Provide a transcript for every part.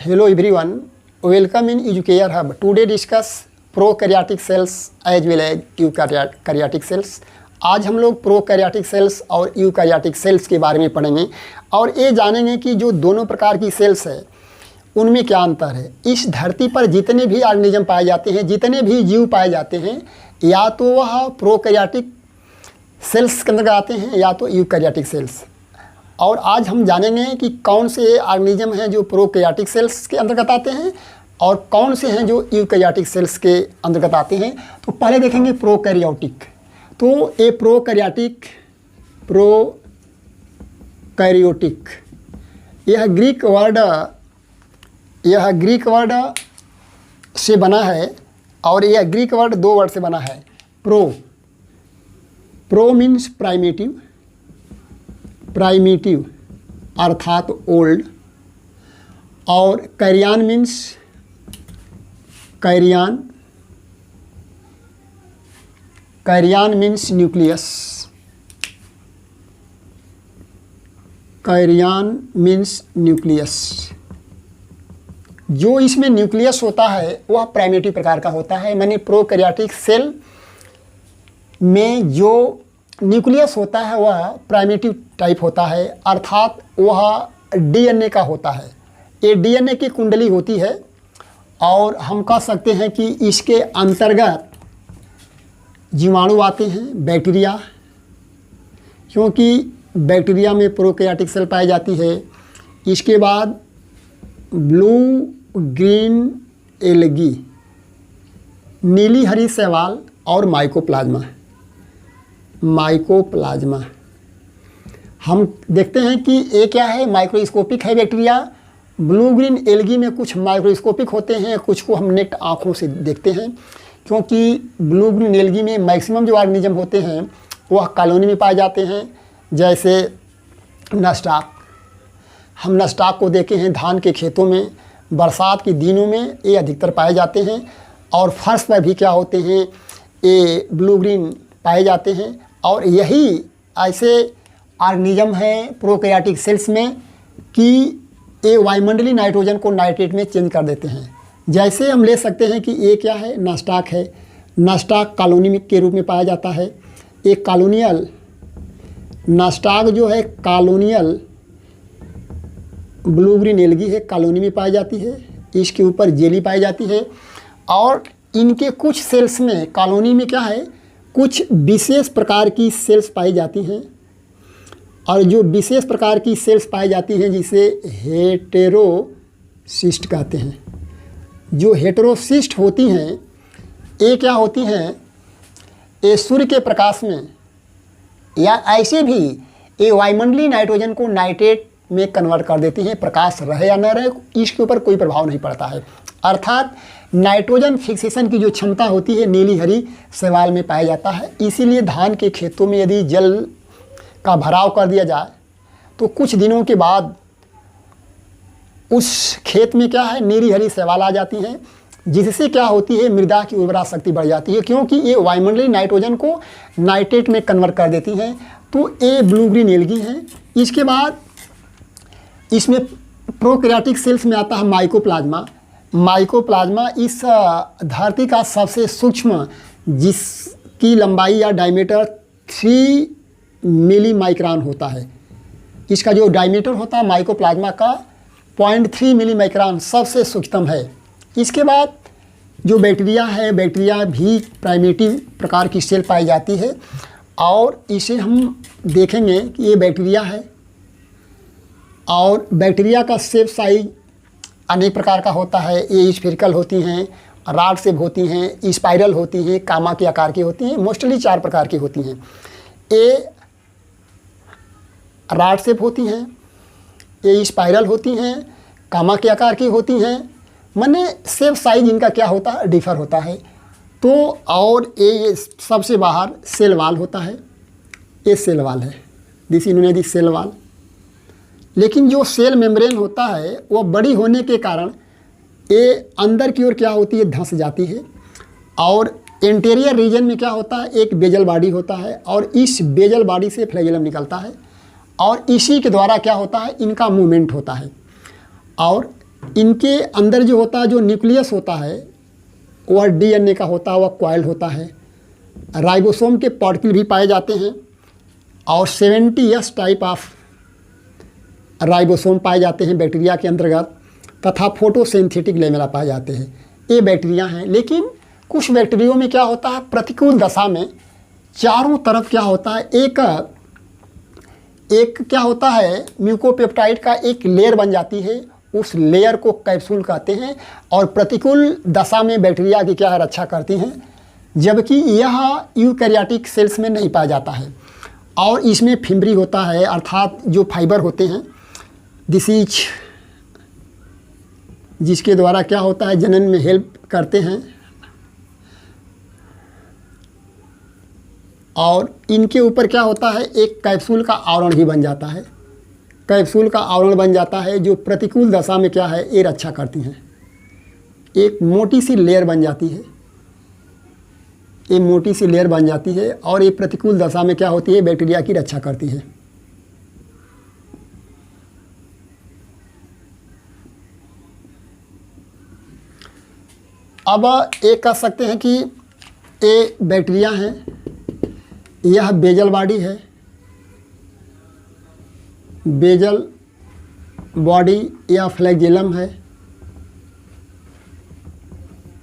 Hello everyone, welcome in Educare Hub. Today discuss prokaryotic cells as well as eukaryotic cells. आज हम लोग prokaryotic cells और eukaryotic cells के बारे में पढ़ेंगे और ये जानेंगे कि जो दोनों प्रकार की सेल्स है उनमें क्या अंतर है। इस धरती पर जितने भी ऑर्गेनिज्म पाए जाते हैं, जितने भी जीव पाए जाते हैं, या तो वह प्रोकैरियोटिक सेल्स के अंतर्गत आते हैं या तो यूकैरियोटिक सेल्स। और आज हम जानेंगे कि कौन से ऑर्गेनिज्म हैं जो प्रोकैरियोटिक सेल्स के अंतर्गत आते हैं और कौन से हैं जो यूकैरियोटिक सेल्स के अंतर्गत आते हैं। तो पहले देखेंगे प्रोकैरियोटिक। तो ये प्रोकैरियोटिक यह ग्रीक वर्ड से बना है और यह ग्रीक वर्ड दो वर्ड से बना है। प्रो मीन्स प्राइमेटिव अर्थात ओल्ड, और कैरियन मीन्स न्यूक्लियस। जो इसमें न्यूक्लियस होता है वह प्राइमेटिव प्रकार का होता है। माने प्रोकैरियोटिक सेल में जो न्यूक्लियस होता है वह प्राइमेटिव टाइप होता है, अर्थात वह डीएनए का होता है। ये डीएनए की कुंडली होती है और हम कह सकते हैं कि इसके अंतर्गत जीवाणु आते हैं, बैक्टीरिया, क्योंकि बैक्टीरिया में प्रोकैरियोटिक सेल पाई जाती है। इसके बाद ब्लू ग्रीन एल्गी, नीली हरी शैवाल और माइकोप्लाज्मा। हम देखते हैं कि ये क्या है, माइक्रोस्कोपिक है बैक्टीरिया। ब्लू ग्रीन एल्गी में कुछ माइक्रोस्कोपिक होते हैं, कुछ को हम नेट आँखों से देखते हैं, क्योंकि ब्लू ग्रीन एल्गी में मैक्सिमम जो ऑर्गेनिज्म होते हैं वह कॉलोनी में पाए जाते हैं। जैसे नस्टाक, हम नस्टाक को देखे हैं धान के खेतों में, बरसात के दिनों में ये अधिकतर पाए जाते हैं। और फर्श पर भी क्या होते हैं, ये ब्लू ग्रीन पाए जाते हैं। और यही ऐसे ऑर्गेनिज्म हैं प्रोकैरियोटिक सेल्स में कि ये वायुमंडलीय नाइट्रोजन को नाइट्रेट में चेंज कर देते हैं। जैसे हम ले सकते हैं कि ये क्या है, नास्टाक है। नास्टाक कॉलोनी के रूप में पाया जाता है। एक कॉलोनियल नास्टाक जो है कॉलोनियल ब्लू ग्रीन एल्गी है, कॉलोनी में पाई जाती है। इसके ऊपर जेली पाई जाती है और इनके कुछ सेल्स में कॉलोनी में क्या है, कुछ विशेष प्रकार की सेल्स पाई जाती हैं। और जो विशेष प्रकार की सेल्स पाई जाती हैं जिसे हेटेरोसिस्ट कहते हैं। जो हेटेरोसिस्ट होती हैं ये क्या होती हैं, ये सूर्य के प्रकाश में या ऐसे भी ये वायुमंडलीय नाइट्रोजन को नाइट्रेट में कन्वर्ट कर देती हैं। प्रकाश रहे या न रहे इसके ऊपर कोई प्रभाव नहीं पड़ता है। अर्थात नाइट्रोजन फिक्सेशन की जो क्षमता होती है नीली हरी शैवाल में पाया जाता है। इसीलिए धान के खेतों में यदि जल का भराव कर दिया जाए तो कुछ दिनों के बाद उस खेत में क्या है, नीली हरी शैवाल आ जाती हैं, जिससे क्या होती है, मृदा की उर्वरा शक्ति बढ़ जाती है, क्योंकि ये वायुमंडलीय नाइट्रोजन को नाइट्रेट में कन्वर्ट कर देती हैं। तो ये ब्लू ग्रीन एल्गी है। इसके बाद इसमें प्रोकैरियोटिक सेल्स में आता है माइकोप्लाज्मा इस धरती का सबसे सूक्ष्म, जिसकी लंबाई या डायमीटर 3 मिली माइक्रोन होता है। इसका जो डायमीटर होता है माइकोप्लाज्मा का 0.3 मिली माइक्रोन सबसे सूक्ष्मतम है। इसके बाद जो बैक्टीरिया है, बैक्टीरिया भी प्राइमेटिव प्रकार की सेल पाई जाती है और इसे हम देखेंगे कि ये बैक्टीरिया है। और बैक्टीरिया का शेप साइज अनेक प्रकार का होता है। ये स्फेरिकल होती हैं, रॉड शेप होती हैं, स्पाइरल होती हैं, कामा के आकार की होती हैं। मोस्टली 4 प्रकार की होती हैं। ये रॉड शेप होती हैं, ये स्पाइरल होती हैं, कामा के आकार की होती हैं। माने शेप साइज इनका क्या होता है, डिफर होता है। तो और ये सबसे बाहर सेल वाल होता है। ये सेल वाल है, दिस इन्होंने दी सेल वाल। लेकिन जो सेल मेम्ब्रेन होता है वह बड़ी होने के कारण ये अंदर की ओर क्या होती है, धंस जाती है। और इंटीरियर रीजन में क्या होता है, एक बेजल बॉडी होता है और इस बेजल बॉडी से फ्लैजेलम निकलता है और इसी के द्वारा क्या होता है, इनका मूवमेंट होता है। और इनके अंदर जो होता है, जो न्यूक्लियस होता है वह डीएनए का होता है, वह कॉइल्ड होता है। राइबोसोम के पार्टिकल भी पाए जाते हैं और 70S टाइप ऑफ राइबोसोम पाए जाते हैं बैक्टीरिया के अंतर्गत, तथा फोटोसिंथेटिक लेमेला पाए जाते हैं। ये बैक्टीरिया हैं। लेकिन कुछ बैक्टीरियों में क्या होता है, प्रतिकूल दशा में चारों तरफ क्या होता है, एक क्या होता है, म्यूकोपेप्टाइड का एक लेयर बन जाती है, उस लेयर को कैप्सूल कहते हैं, और प्रतिकूल दशा में बैक्टीरिया की क्या है, रक्षा करती हैं। जबकि यह यूकैरियोटिक सेल्स में नहीं पाया जाता है। और इसमें फिम्बरी होता है, अर्थात जो फाइबर होते हैं, डिसीज, जिसके द्वारा क्या होता है, जनन में हेल्प करते हैं। और इनके ऊपर क्या होता है, एक कैप्सूल का आवरण भी बन जाता है। कैप्सूल का आवरण बन जाता है जो प्रतिकूल दशा में क्या है, ये रक्षा करती हैं। एक मोटी सी लेयर बन जाती है, ये मोटी सी लेयर बन जाती है, और ये प्रतिकूल दशा में क्या होती है, बैक्टीरिया की रक्षा करती है। अब एक कह सकते हैं कि ये बैक्टीरिया हैं, यह बेजल बॉडी है, बेजल बॉडी या फ्लैगेलम है,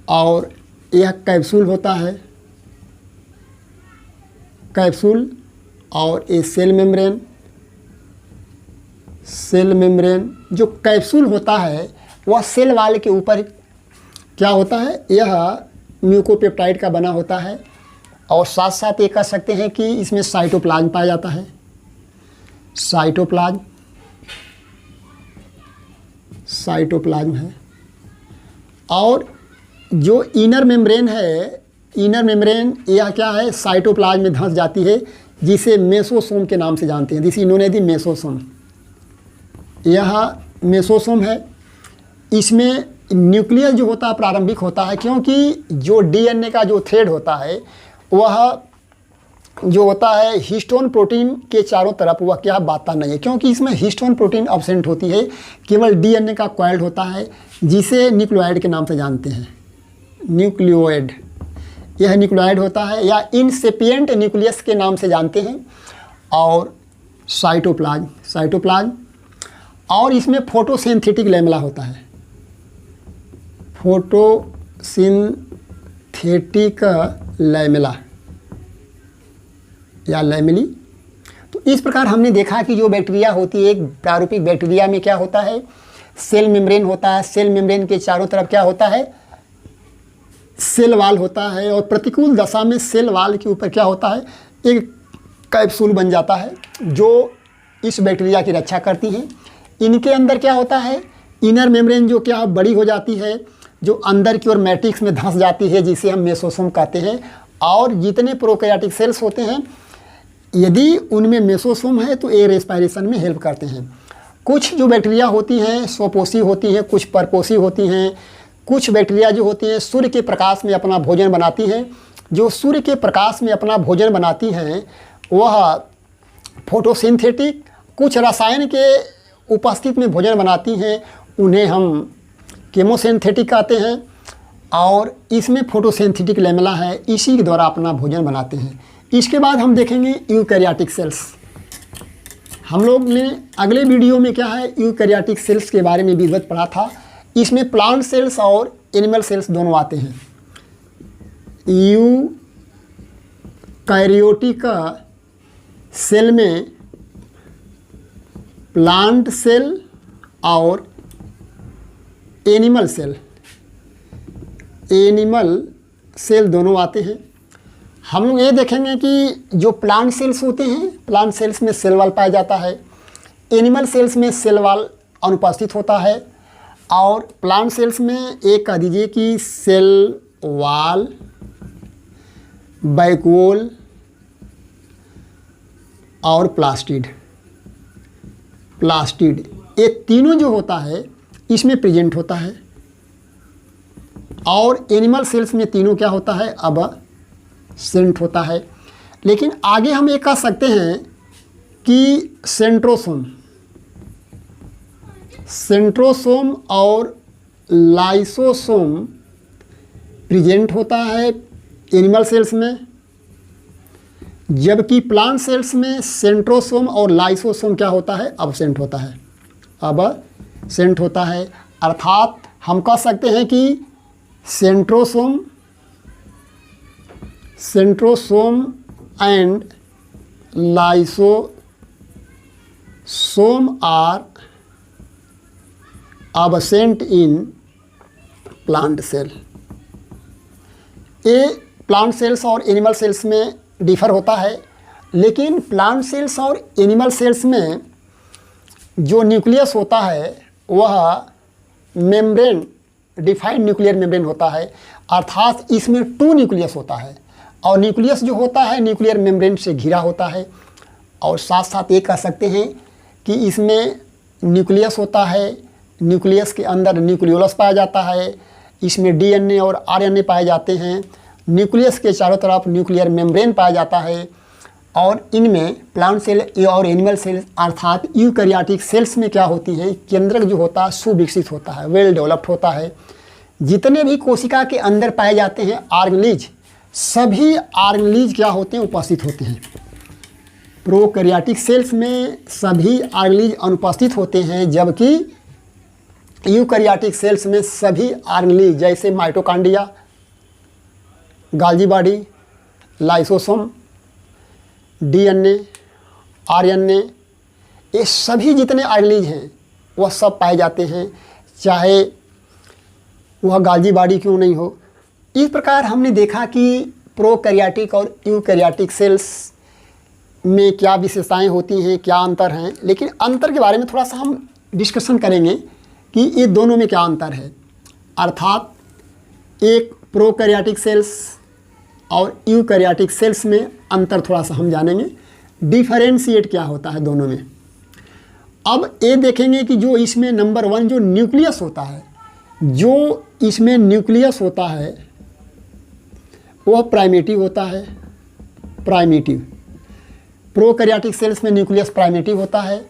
और यह कैप्सूल होता है, कैप्सूल, और ये सेल मेम्ब्रेन। सेल मेम्ब्रेन जो कैप्सूल होता है वह सेल वाल के ऊपर क्या होता है, यह म्यूकोपेप्टाइड का बना होता है, और साथ साथ ये कह सकते हैं कि इसमें साइटोप्लाज्म पाया जाता है। साइटोप्लाज्म है। और जो इनर मेम्ब्रेन है, इनर मेम्ब्रेन यह क्या है, साइटोप्लाज्म में धंस जाती है, जिसे मेसोसोम के नाम से जानते हैं। दिस इन्होंने दी मेसोसोम, यह मेसोसोम है। इसमें न्यूक्लियस जो होता है प्रारंभिक होता है, क्योंकि जो डीएनए का जो थ्रेड होता है वह जो होता है हिस्टोन प्रोटीन के चारों तरफ वह क्या बांधता नहीं है, क्योंकि इसमें हिस्टोन प्रोटीन अब्सेंट होती है, केवल डीएनए का कॉइल्ड होता है, जिसे न्यूक्लियोइड के नाम से जानते हैं। न्यूक्लियोइड, यह न्यूक्लियोइड होता है, या इनसेपिएंट न्यूक्लियस के नाम से जानते हैं। और साइटोप्लाज्म, और इसमें फोटोसिंथेटिक लेमेला होता है, फोटोसिंथेटिक लेमेला या लेमेली। तो इस प्रकार हमने देखा कि जो बैक्टीरिया होती है, एक प्रारूपिक बैक्टीरिया में क्या होता है, सेल मेम्ब्रेन होता है, सेल मेम्ब्रेन के चारों तरफ क्या होता है, सेल वाल होता है, और प्रतिकूल दशा में सेल वाल के ऊपर क्या होता है, एक कैप्सूल बन जाता है जो इस बैक्टीरिया की रक्षा करती हैं। इनके अंदर क्या होता है, इनर मेम्ब्रेन जो क्या बड़ी हो जाती है, जो अंदर की ओर मैट्रिक्स में धंस जाती है, जिसे हम मेसोसोम कहते हैं। और जितने प्रोकैरियोटिक सेल्स होते हैं, यदि उनमें मेसोसोम है तो ये रेस्पायरेशन में हेल्प करते हैं। कुछ जो बैक्टीरिया होती हैं स्वपोषी होती हैं, कुछ परपोषी होती हैं। कुछ बैक्टीरिया जो होती हैं सूर्य के प्रकाश में अपना भोजन बनाती हैं। जो सूर्य के प्रकाश में अपना भोजन बनाती हैं वह फोटोसिंथेटिक, कुछ रसायन के उपस्थित में भोजन बनाती हैं, उन्हें हम केमोसिंथेटिक कहते हैं। और इसमें फोटोसिंथेटिक लेमेला है, इसी के द्वारा अपना भोजन बनाते हैं। इसके बाद हम देखेंगे यूकैरियोटिक सेल्स। हम लोग ने अगले वीडियो में क्या है, यूकैरियोटिक सेल्स के बारे में विगत पढ़ा था। इसमें प्लांट सेल्स और एनिमल सेल्स दोनों आते हैं। यूकैरियोटिक सेल में प्लांट सेल और एनिमल सेल दोनों आते हैं। हम लोग ये देखेंगे कि जो प्लांट सेल्स होते हैं, प्लांट सेल्स में सेल वाल पाया जाता है, एनिमल सेल्स में सेल वाल अनुपस्थित होता है। और प्लांट सेल्स में एक कह दीजिए कि सेल वाल, बैकवॉल और प्लास्टिड, ये तीनों जो होता है इसमें प्रेजेंट होता है। और एनिमल सेल्स में तीनों क्या होता है, अब सेंट होता है। लेकिन आगे हम ये कह सकते हैं कि सेंट्रोसोम और लाइसोसोम प्रेजेंट होता है एनिमल सेल्स में, जबकि प्लांट सेल्स में सेंट्रोसोम और लाइसोसोम क्या होता है, अब्सेंट होता है, अब्सेंट होता है। अर्थात हम कह सकते हैं कि centrosome and lysosome are absent in plant cell. ये प्लांट सेल्स और एनिमल सेल्स में डिफर होता है, लेकिन प्लांट सेल्स और एनिमल सेल्स में जो न्यूक्लियस होता है वह मेम्ब्रेन, डिफाइंड न्यूक्लियर मेम्ब्रेन होता है। अर्थात इसमें 2 न्यूक्लियस होता है और न्यूक्लियस जो होता है न्यूक्लियर मेम्ब्रेन से घिरा होता है। और साथ साथ ये कह सकते हैं कि इसमें न्यूक्लियस होता है, न्यूक्लियस के अंदर न्यूक्लियोलस पाया जाता है, इसमें डीएनए और आरएनए पाए जाते हैं, न्यूक्लियस के चारों तरफ न्यूक्लियर मेम्ब्रेन पाया जाता है। और इनमें प्लांट सेल और एनिमल सेल अर्थात यूकैरियोटिक सेल्स में क्या होती है, केंद्रक जो होता है सुविकसित होता है, वेल डेवलप्ड होता है। जितने भी कोशिका के अंदर पाए जाते हैं ऑर्गेनेलिज, सभी ऑर्गेनेलिज क्या होते हैं, उपस्थित होते हैं। प्रोकैरियोटिक सेल्स में सभी ऑर्गेनेलिज अनुपस्थित होते हैं, जबकि यूकैरियोटिक सेल्स में सभी ऑर्गेनेलिज जैसे mitochondria, Golgi body, lysosome, DNA, RNA, ये सभी जितने ऑर्गेनेलिज हैं वह सब पाए जाते हैं, चाहे वह गोल्गी बॉडी क्यों नहीं हो। इस प्रकार हमने देखा कि प्रोकैरियोटिक और यूकैरियोटिक सेल्स में क्या विशेषताएं होती हैं, क्या अंतर हैं। लेकिन अंतर के बारे में थोड़ा सा हम डिस्कशन करेंगे कि ये दोनों में क्या अंतर है। अर्थात एक प्रोकैरियोटिक सेल्स और यूकैरियोटिक सेल्स में अंतर थोड़ा सा हम जानेंगे, डिफरेंशिएट क्या होता है दोनों में। अब ये देखेंगे कि जो इसमें नंबर 1 जो न्यूक्लियस होता है, जो इसमें न्यूक्लियस होता है वह प्राइमेटिव होता है, प्राइमेटिव। प्रोकैरियोटिक सेल्स में न्यूक्लियस प्राइमेटिव होता है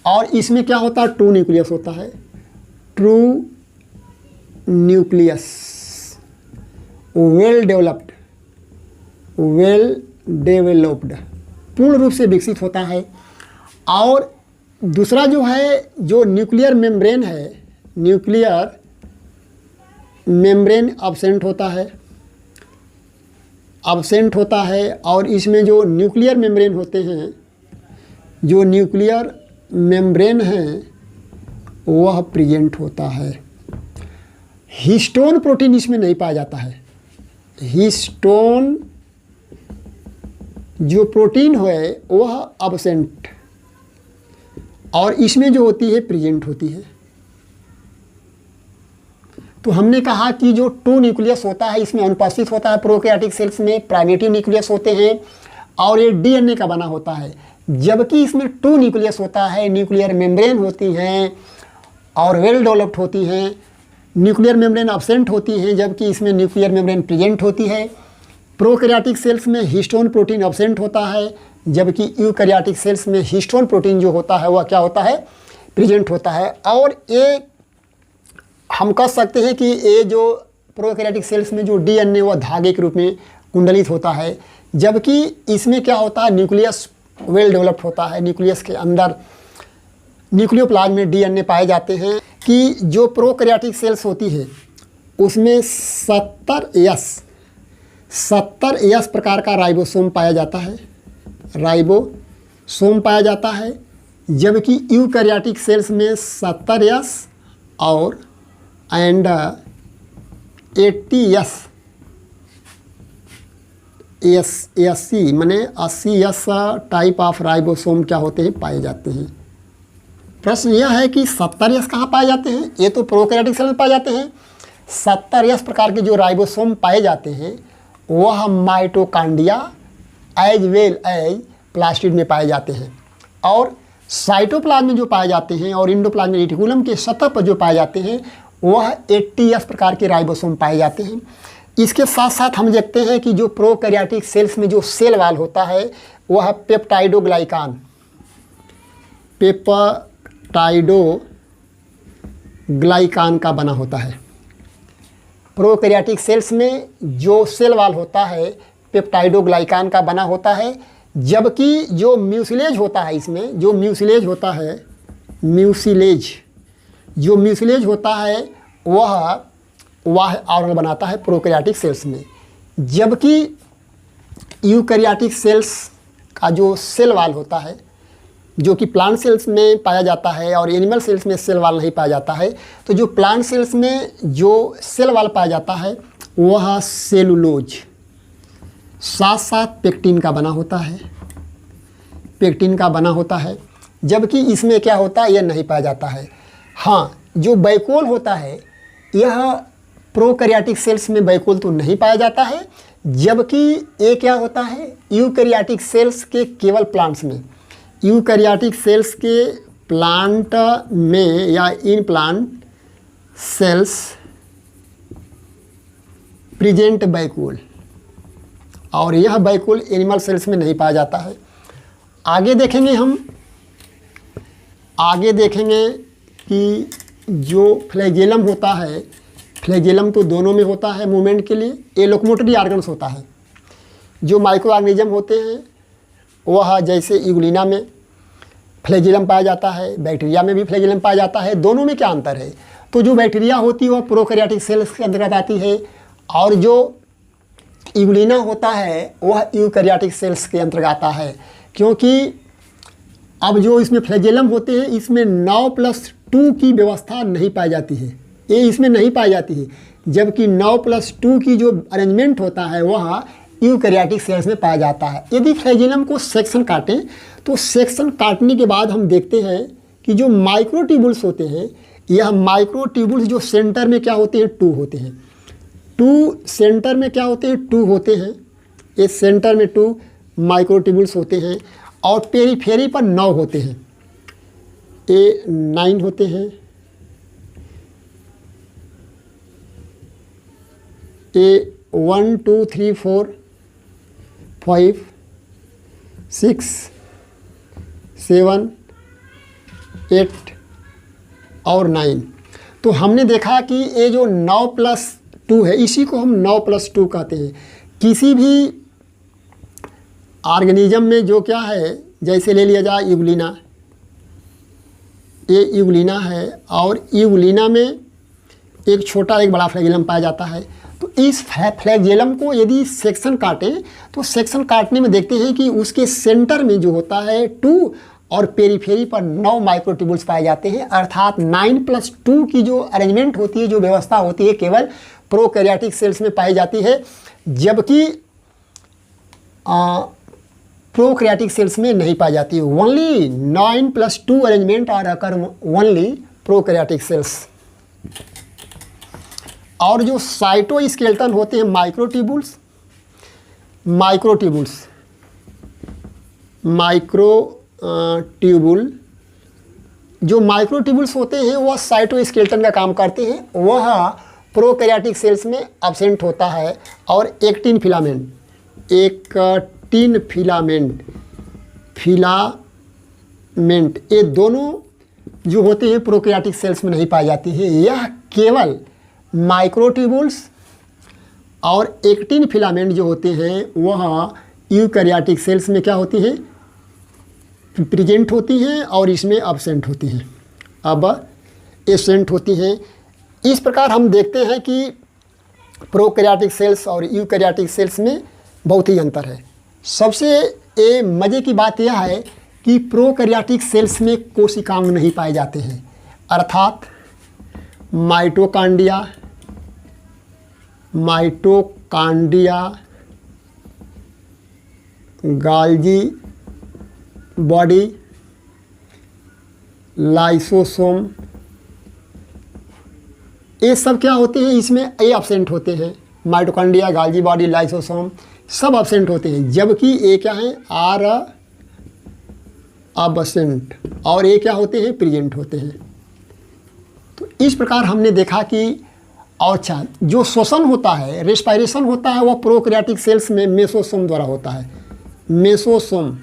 और इसमें क्या होता है, ट्रू न्यूक्लियस होता है, ट्रू न्यूक्लियस, वेल डेवलप्ड, पूर्ण रूप से विकसित होता है। और दूसरा जो है, जो न्यूक्लियर मेम्ब्रेन है, न्यूक्लियर मेम्ब्रेन अब्सेंट होता है और इसमें जो न्यूक्लियर मेम्ब्रेन होते हैं, जो न्यूक्लियर मेम्ब्रेन हैं वह प्रेजेंट होता है। हिस्टोन प्रोटीन इसमें नहीं पाया जाता है, हिस्टोन जो प्रोटीन है वह अब्सेंट, और इसमें जो होती है प्रेजेंट होती है। तो हमने कहा कि जो 2 न्यूक्लियस होता है इसमें अनुपस्थित होता है, प्रोकैरियोटिक सेल्स में प्राइमेटिव न्यूक्लियस होते हैं और ये डीएनए का बना होता है, जबकि इसमें 2 न्यूक्लियस होता है, न्यूक्लियर मेम्ब्रेन होती हैं और वेल डेवलप्ड होती हैं। न्यूक्लियर मेम्ब्रेन अब्सेंट होती हैं, जबकि इसमें न्यूक्लियर मेम्ब्रेन प्रेजेंट होती है। प्रोकैरियोटिक सेल्स में हिस्टोन प्रोटीन अब्सेंट होता है, जबकि यूकैरियोटिक सेल्स में हिस्टोन प्रोटीन जो होता है वह क्या होता है, प्रेजेंट होता है। और ये हम कह सकते हैं कि ये जो प्रोकैरियोटिक सेल्स में जो डीएनए वह धागे के रूप में कुंडलित होता है, जबकि इसमें क्या होता है, न्यूक्लियस वेल डेवलप्ड होता है। न्यूक्लियस के अंदर न्यूक्लियोप्लाज्म में डीएनए पाए जाते हैं कि जो प्रोकैरियोटिक सेल्स होती है उसमें 70S प्रकार का राइबोसोम पाया जाता है, राइबोसोम पाया जाता है, जबकि यूकैरियोटिक सेल्स में 70S और 80S, 80 माने 80S टाइप ऑफ राइबोसोम क्या होते हैं, पाए जाते हैं। प्रश्न यह है कि 70S कहाँ पाए जाते हैं, ये तो प्रोकैरियोटिक सेल में पाए जाते हैं। 70S प्रकार के जो राइबोसोम पाए जाते हैं वह mitochondria as well as plastid में पाए जाते हैं, और साइटोप्लाज्म में जो पाए जाते हैं और एंडोप्लाज्मिक रेटिकुलम के सतह पर जो पाए जाते हैं वह 80S प्रकार के राइबोसोम पाए जाते हैं। इसके साथ साथ हम देखते हैं कि जो प्रोकैरियोटिक सेल्स में जो सेल वॉल होता है वह पेप्टाइडोग्लाइकान ग्लाइकान का बना होता है। प्रोकैरियोटिक सेल्स में जो सेल वॉल होता है पेप्टाइडोग्लाइकान का बना होता है, जबकि जो म्यूसिलेज होता है इसमें जो म्यूसिलेज होता है जो म्यूसिलेज होता है वह ऑर्गेनल बनाता है प्रोकैरियोटिक सेल्स में। जबकि यूकैरियोटिक सेल्स का जो सेल वॉल होता है जो कि प्लांट सेल्स में पाया जाता है और एनिमल सेल्स में सेल वॉल नहीं पाया जाता है, तो जो प्लांट सेल्स में जो सेल वॉल पाया जाता है वह सेलुलोज साथ साथ पेक्टिन का बना होता है, जबकि इसमें क्या होता है यह नहीं पाया जाता है। हाँ, जो बैकोल होता है यह प्रोकैरियोटिक सेल्स में बैकोल तो नहीं पाया जाता है, जबकि ये क्या होता है यूकैरियोटिक सेल्स के केवल प्लांट्स में, यूकैरियोटिक सेल्स के प्लांट में या इन प्लांट सेल्स प्रेजेंट बैकोल, और यह बैकोल एनिमल सेल्स में नहीं पाया जाता है। आगे देखेंगे कि जो फ्लैजेलम होता है, फ्लैजेलम तो दोनों में होता है मूवमेंट के लिए, ये लोकोमोटरी ऑर्गन्स होता है। जो माइक्रो ऑर्गेनिज्म होते हैं वह जैसे यूग्लिना में फ्लैजेलम पाया जाता है, बैक्टीरिया में भी फ्लैजेलम पाया जाता है। दोनों में क्या अंतर है? तो जो बैक्टीरिया होती है वह प्रोकैरियोटिक सेल्स के अंतर्गत आती है और जो यूग्लिना होता है वह यूकैरियोटिक सेल्स के अंतर्गत आता है, क्योंकि अब जो इसमें फ्लैजेलम होते हैं इसमें 9+2 की व्यवस्था नहीं पाई जाती है, ये इसमें नहीं पाई जाती है, जबकि 9+2 की जो अरेंजमेंट होता है वह यूकैरियोटिक सेल्स में पाया जाता है। यदि फ्लैजेलम को सेक्शन काटें तो सेक्शन काटने के बाद हम देखते हैं कि जो माइक्रोट्यूबुल्स होते हैं, यह माइक्रोट्यूबुल्स जो सेंटर में क्या होते हैं 2 होते हैं, 2 सेंटर में क्या होते हैं 2 होते हैं, ये सेंटर में 2 माइक्रोट्यूबुल्स होते हैं और पेरीफेरी पर 9 होते हैं, ये 9 होते हैं, ये 1 2 3 4 5 6 7 8 और 9। तो हमने देखा कि ये जो 9+2 है इसी को हम 9+2 कहते हैं। किसी भी ऑर्गेनिज्म में जो क्या है, जैसे ले लिया जाए यूग्लिना, ये यूग्लिना है और यूग्लिना में एक छोटा एक बड़ा फ्लैजेलम पाया जाता है। तो इस फ्लैजेलम को यदि सेक्शन काटें तो सेक्शन काटने में देखते हैं कि उसके सेंटर में जो होता है 2 और पेरीफेरी पर 9 माइक्रोट्यूबुल्स पाए जाते हैं, अर्थात 9+2 की जो अरेंजमेंट होती है, जो व्यवस्था होती है, केवल प्रोकैरियोटिक सेल्स में पाई जाती है, जबकि प्रोकैरियोटिक सेल्स में नहीं पाई जाती है। Only 9+2 arrangement are occur only prokaryotic cells. और जो साइटोस्केलेटन होते हैं माइक्रोट्यूबुल्स जो माइक्रोट्यूबुल्स होते हैं वह साइटोस्केलेटन का काम करते हैं, वह प्रोकैरियोटिक सेल्स में एब्सेंट होता है। और एक्टिन फिलामेंट ये दोनों जो होते हैं प्रोकैरियोटिक सेल्स में नहीं पाई जाती है। यह केवल माइक्रोट्यूबुल्स और एक्टिन फिलामेंट जो होते हैं वह यूकैरियोटिक सेल्स में क्या होती हैं, प्रेजेंट होती हैं और इसमें एब्सेंट होती हैं, एब्सेंट होती हैं। इस प्रकार हम देखते हैं कि प्रोकैरियोटिक सेल्स और यूकैरियोटिक सेल्स में बहुत ही अंतर है। सबसे मज़े की बात यह है कि प्रोकैरियोटिक सेल्स में कोशिकांग नहीं पाए जाते हैं, अर्थात माइटोकॉन्ड्रिया, गाल्गी बॉडी, लाइसोसोम, ये सब क्या होते हैं, इसमें ये एब्सेंट होते हैं। माइटोकॉन्ड्रिया, गाल्गी बॉडी, लाइसोसोम सब एब्सेंट होते हैं, जबकि ये क्या है आर एब्सेंट और ये क्या होते हैं प्रेजेंट होते हैं। तो इस प्रकार हमने देखा कि और जो श्वसन होता है, रेस्पायरेशन होता है, वह प्रोकैरियोटिक सेल्स में मेसोसोम द्वारा होता है। मेसोसोम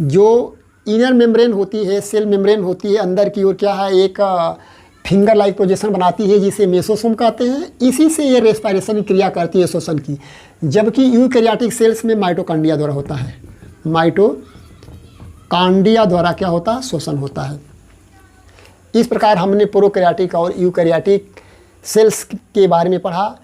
जो इनर मेम्ब्रेन होती है, सेल मेम्ब्रेन होती है, अंदर की ओर क्या है एक फिंगर लाइक प्रोजेक्शन बनाती है जिसे मेसोसोम कहते हैं। इसी से ये रेस्पिरेशन की क्रिया करती है श्वसन की। जबकि यूकैरियोटिक सेल्स में माइटोकॉन्ड्रिया द्वारा होता है, माइटोकॉन्ड्रिया द्वारा क्या होता है, श्वसन होता है। इस प्रकार हमने प्रोकैरियोटिक और यूकैरियोटिक सेल्स के बारे में पढ़ा।